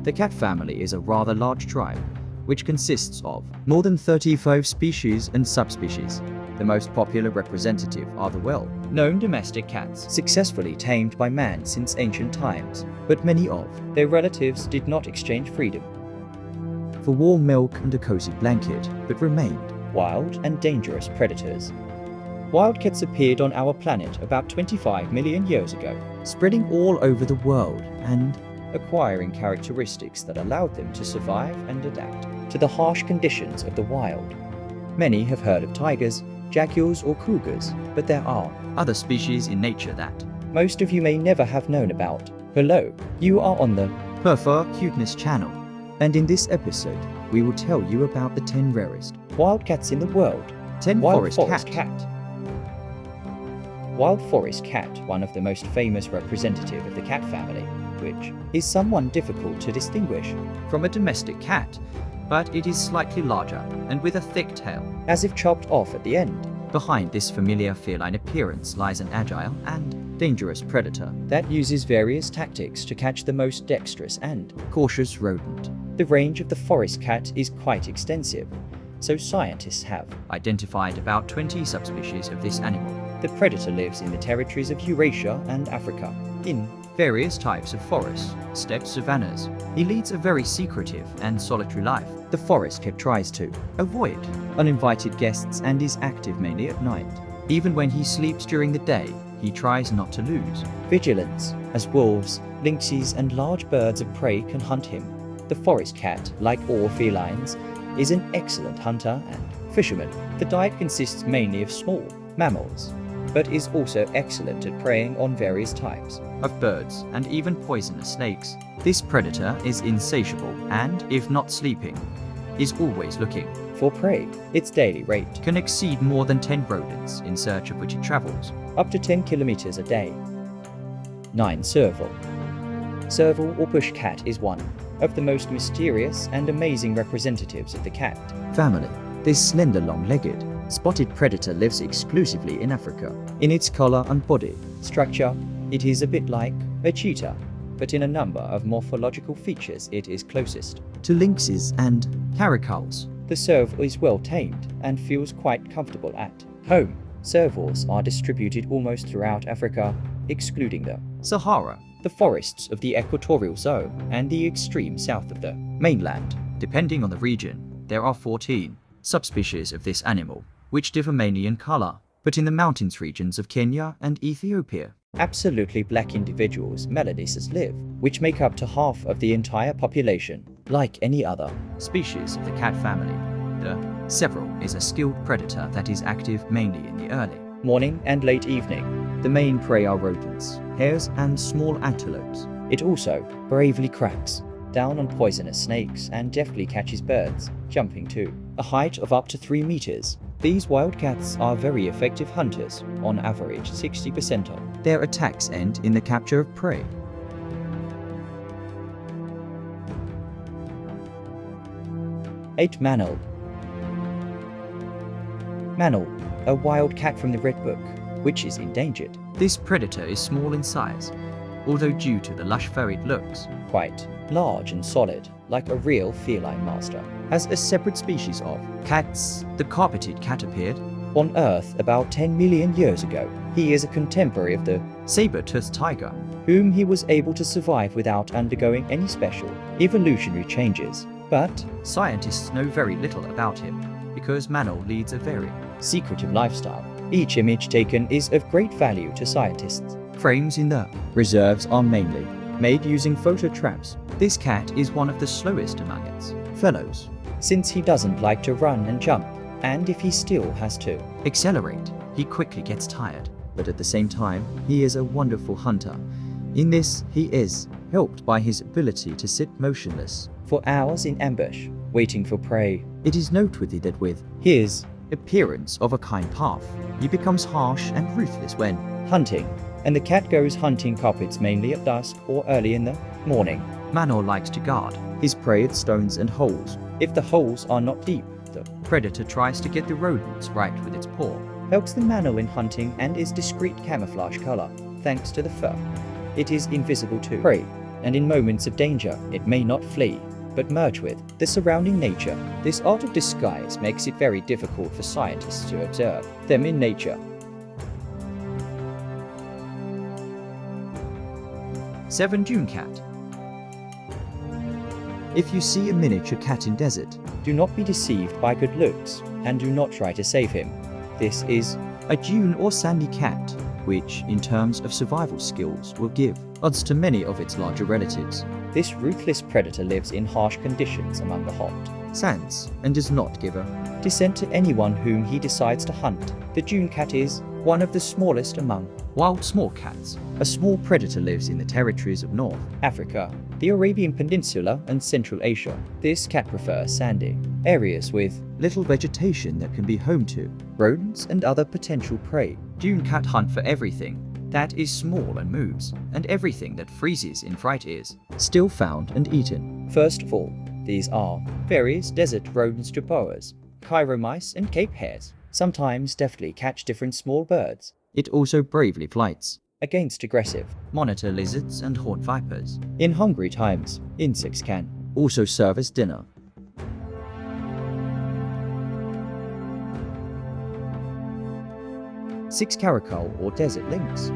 The cat family is a rather large tribe, which consists of more than 35 species and subspecies. The most popular representative are the well-known domestic cats, successfully tamed by man since ancient times, but many of their relatives did not exchange freedom for warm milk and a cozy blanket, but remained wild and dangerous predators. Wildcats appeared on our planet about 25 million years ago, spreading all over the world and acquiring characteristics that allowed them to survive and adapt to the harsh conditions of the wild. Many have heard of tigers, jaguars or cougars, but there are other species in nature that most of you may never have known about. Hello, you are on the Prefer Cuteness channel, and in this episode, we will tell you about the 10 rarest wildcats in the world. 10 Wild forest cat. Wild forest cat, one of the most famous representative of the cat family, which is somewhat difficult to distinguish from a domestic cat, but it is slightly larger and with a thick tail, as if chopped off at the end. Behind this familiar feline appearance lies an agile and dangerous predator that uses various tactics to catch the most dexterous and cautious rodent. The range of the forest cat is quite extensive, so scientists have identified about 20 subspecies of this animal. The predator lives in the territories of Eurasia and Africa, in various types of forests, steppe savannas. He leads a very secretive and solitary life. The forest cat tries to avoid uninvited guests and is active mainly at night. Even when he sleeps during the day, he tries not to lose vigilance, as wolves, lynxes and large birds of prey can hunt him. The forest cat, like all felines, is an excellent hunter and fisherman. The diet consists mainly of small mammals, but is also excellent at preying on various types of birds and even poisonous snakes. This predator is insatiable and, if not sleeping, is always looking for prey. Its daily rate can exceed more than 10 rodents, in search of which it travels up to 10 kilometers a day. 9. Serval. Serval or bush cat is one of the most mysterious and amazing representatives of the cat family. This slender, long-legged, spotted predator lives exclusively in Africa. In its color and body structure, it is a bit like a cheetah, but in a number of morphological features it is closest to lynxes and caracals. The serval is well tamed and feels quite comfortable at home. Servals are distributed almost throughout Africa, excluding the Sahara, the forests of the equatorial zone, and the extreme south of the mainland. Depending on the region, there are 14 subspecies of this animal, which differ mainly in color, but in the mountains regions of Kenya and Ethiopia. Absolutely black individuals, melodies, live, which make up to half of the entire population. Like any other species of the cat family, the several is a skilled predator that is active mainly in the early morning and late evening. The main prey are rodents, hares and small antelopes. It also bravely cracks down on poisonous snakes and deftly catches birds, jumping to a height of up to 3 meters. These wildcats are very effective hunters, on average 60% of their attacks end in the capture of prey. Eight. Manal. Manal, a wild cat from the Red Book, which is endangered. This predator is small in size, although due to the lush furry it looks quite large and solid, like a real feline master. As a separate species of cats, the carpeted cat appeared on Earth about 10 million years ago. He is a contemporary of the saber-toothed tiger, whom he was able to survive without undergoing any special evolutionary changes. But scientists know very little about him, because Manal leads a very secretive lifestyle. Each image taken is of great value to scientists. Frames in the reserves are mainly made using photo traps. This cat is one of the slowest among its fellows, since he doesn't like to run and jump, and if he still has to accelerate, he quickly gets tired. But at the same time, he is a wonderful hunter. In this, he is helped by his ability to sit motionless for hours in ambush, waiting for prey. It is noteworthy that with his appearance of a kind path, he becomes harsh and ruthless when hunting, and the cat goes hunting carpets mainly at dusk or early in the morning. Manal likes to guard his prey at stones and holes. If the holes are not deep, the predator tries to get the rodents right with its paw. Helps the Manal in hunting and is discreet camouflage color. Thanks to the fur, it is invisible to prey and in moments of danger, it may not flee, but merge with the surrounding nature. This art of disguise makes it very difficult for scientists to observe them in nature. 7. Dune cat. If you see a miniature cat in desert, Do not be deceived by good looks, and do not try to save him. This is a dune or sandy cat, which, in terms of survival skills, will give odds to many of its larger relatives. This ruthless predator lives in harsh conditions among the hot Sands, and does not give a descent to anyone whom he decides to hunt. The dune cat is one of the smallest among wild small cats. A small predator lives in the territories of North Africa, the Arabian Peninsula, and Central Asia. This cat prefers sandy areas with little vegetation that can be home to rodents and other potential prey. Dune cat hunt for everything that is small and moves, and everything that freezes in fright is still found and eaten. First of all, these are various desert rodents, jaguars, Cairo mice, and Cape hares. Sometimes deftly catch different small birds. It also bravely fights against aggressive monitor lizards and horned vipers. In hungry times, insects can also serve as dinner. 6. Caracal or desert lynx.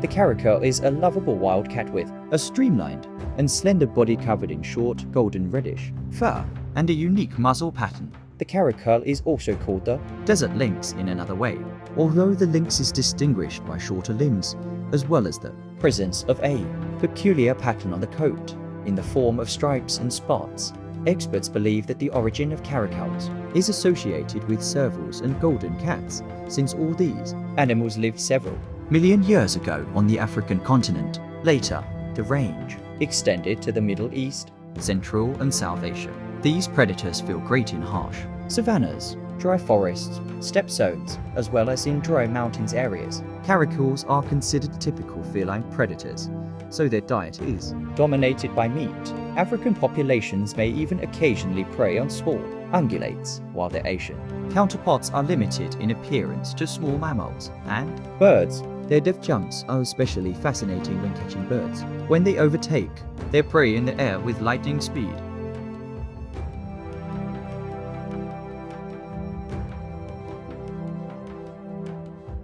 The caracal is a lovable wild cat with a streamlined and slender body covered in short, golden reddish fur and a unique muzzle pattern. The caracal is also called the desert lynx in another way, although the lynx is distinguished by shorter limbs, as well as the presence of a peculiar pattern on the coat, in the form of stripes and spots. Experts believe that the origin of caracals is associated with servals and golden cats, since all these animals lived several million years ago on the African continent. Later, the range extended to the Middle East, Central and South Asia. These predators feel great in harsh savannas, dry forests, steppe zones, as well as in dry mountains areas. Caracals are considered typical feline predators, so their diet is dominated by meat. African populations may even occasionally prey on small ungulates, while their Asian counterparts are limited in appearance to small mammals and birds. Their deft jumps are especially fascinating when catching birds, when they overtake their prey in the air with lightning speed.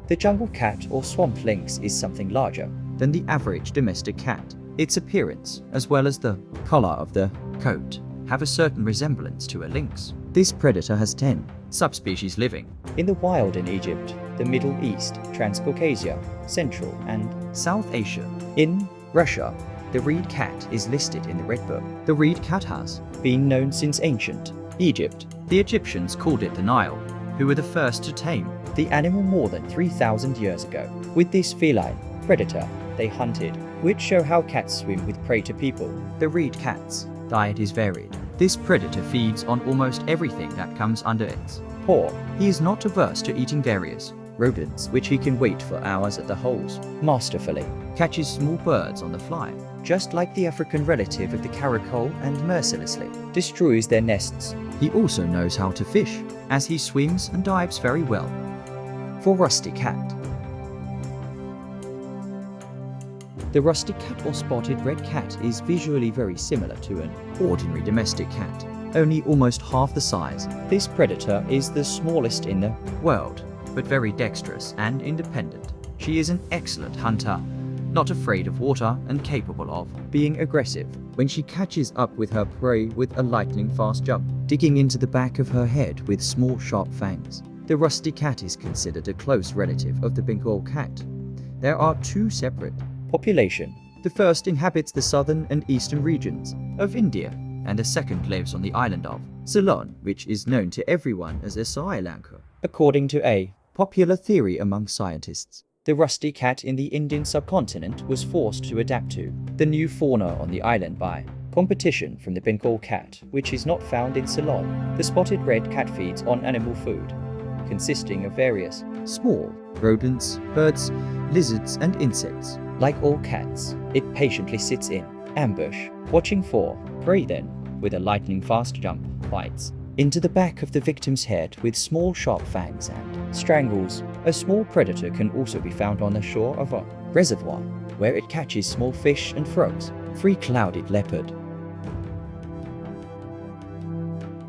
The jungle cat or swamp lynx is something larger than the average domestic cat. Its appearance, as well as the color of the coat, have a certain resemblance to a lynx. This predator has 10 subspecies living in the wild in Egypt, the Middle East, Transcaucasia, Central and South Asia. In Russia, the reed cat is listed in the Red Book. The reed cat has been known since ancient Egypt. The Egyptians called it the Nile, who were the first to tame the animal more than 3,000 years ago. With this feline predator, they hunted, which show how cats swim with prey to people. The reed cat's diet is varied. This predator feeds on almost everything that comes under its paw. He is not averse to eating various rodents, which he can wait for hours at the holes, masterfully catches small birds on the fly, just like the African relative of the caracal, and mercilessly destroys their nests. He also knows how to fish, as he swims and dives very well. For rusty cat. The rusty cat or spotted red cat is visually very similar to an ordinary domestic cat, only almost half the size. This predator is the smallest in the world, but very dexterous and independent. She is an excellent hunter, not afraid of water and capable of being aggressive when she catches up with her prey with a lightning fast jump, digging into the back of her head with small sharp fangs. The rusty cat is considered a close relative of the Bengal cat. There are two separate populations. The first inhabits the southern and eastern regions of India, and the second lives on the island of Ceylon, which is known to everyone as Sri Lanka. According to a popular theory among scientists, the rusty cat in the Indian subcontinent was forced to adapt to the new fauna on the island by competition from the Bengal cat, which is not found in Ceylon. The spotted red cat feeds on animal food, consisting of various small rodents, birds, lizards, and insects. Like all cats, it patiently sits in ambush, watching for prey, then, with a lightning fast jump, bites into the back of the victim's head with small sharp fangs and strangles. A small predator can also be found on the shore of a reservoir where it catches small fish and frogs. Clouded leopard.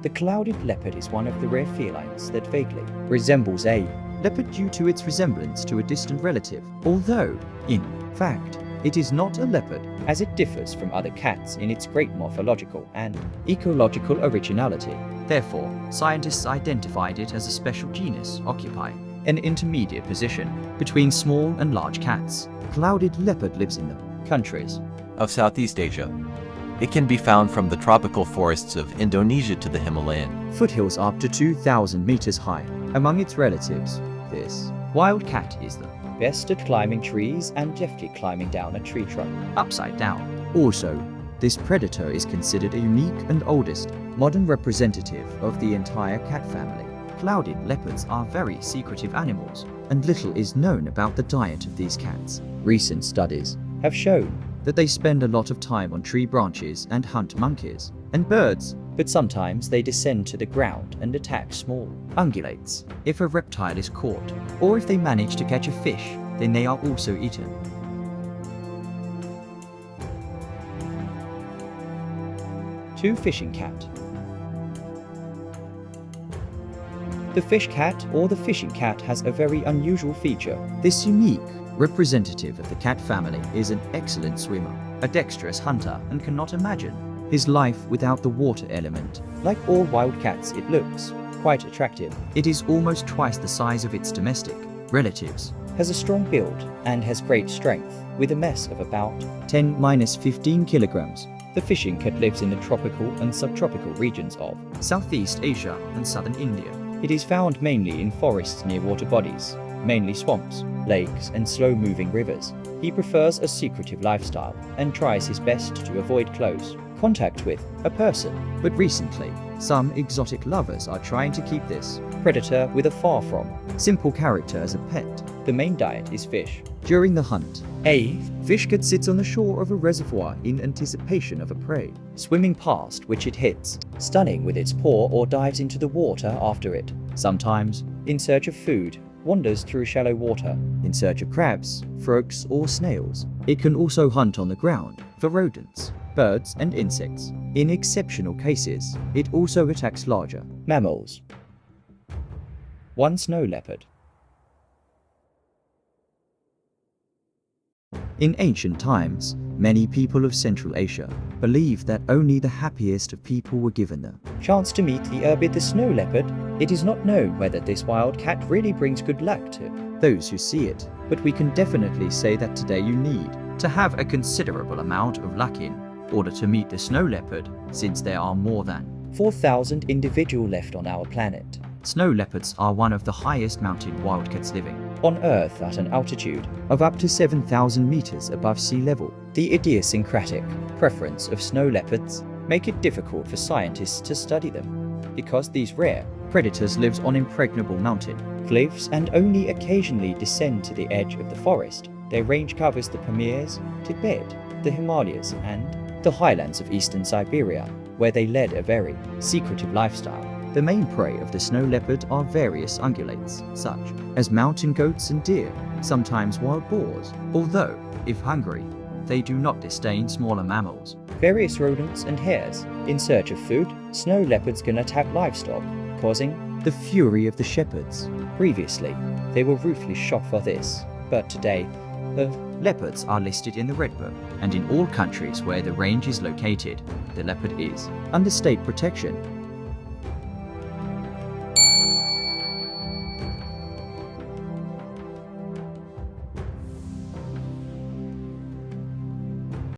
The clouded leopard is one of the rare felines that vaguely resembles a leopard due to its resemblance to a distant relative, although, in fact, it is not a leopard, as it differs from other cats in its great morphological and ecological originality. Therefore, scientists identified it as a special genus occupying an intermediate position between small and large cats. Clouded leopard lives in the countries of Southeast Asia. It can be found from the tropical forests of Indonesia to the Himalayan foothills up to 2,000 meters high. Among its relatives, this wild cat is the best at climbing trees and deftly climbing down a tree trunk upside down. Also, this predator is considered a unique and oldest modern representative of the entire cat family. Clouded leopards are very secretive animals, and little is known about the diet of these cats. Recent studies have shown that they spend a lot of time on tree branches and hunt monkeys and birds, but sometimes they descend to the ground and attack small ungulates. If a reptile is caught, or if they manage to catch a fish, then they are also eaten. Fishing cat. The fish cat or the fishing cat has a very unusual feature. This unique representative of the cat family is an excellent swimmer, a dexterous hunter, and cannot imagine his life without the water element. Like all wild cats, it looks quite attractive. It is almost twice the size of its domestic relatives, has a strong build, and has great strength, with a mass of about 10-15 kilograms. The fishing cat lives in the tropical and subtropical regions of Southeast Asia and southern India. It is found mainly in forests near water bodies, mainly swamps, lakes, and slow-moving rivers. He prefers a secretive lifestyle and tries his best to avoid close contact with a person. But recently, some exotic lovers are trying to keep this predator with a far from simple character as a pet. The main diet is fish. During the hunt, a fish cat sits on the shore of a reservoir in anticipation of a prey, swimming past which it hits, stunning with its paw, or dives into the water after it. Sometimes, in search of food, wanders through shallow water in search of crabs, frogs, or snails. It can also hunt on the ground for rodents, birds, and insects. In exceptional cases, it also attacks larger mammals. Snow leopard. In ancient times, many people of Central Asia believed that only the happiest of people were given the chance to meet the Urbid the snow leopard. It is not known whether this wild cat really brings good luck to those who see it, but we can definitely say that today you need to have a considerable amount of luck in order to meet the snow leopard, since there are more than 4,000 individuals left on our planet. Snow leopards are one of the highest mounted wildcats living on Earth at an altitude of up to 7,000 meters above sea level. The idiosyncratic preference of snow leopards make it difficult for scientists to study them, because these rare predators live on impregnable mountain cliffs and only occasionally descend to the edge of the forest. Their range covers the Pamirs, Tibet, the Himalayas, and the highlands of eastern Siberia, where they led a very secretive lifestyle. The main prey of the snow leopard are various ungulates, such as mountain goats and deer, sometimes wild boars, although, if hungry, they do not disdain smaller mammals. Various rodents and hares. In search of food, snow leopards can attack livestock, causing the fury of the shepherds. Previously, they were ruthlessly shot for this, but today, leopards are listed in the Red Book, and in all countries where the range is located, the leopard is under state protection.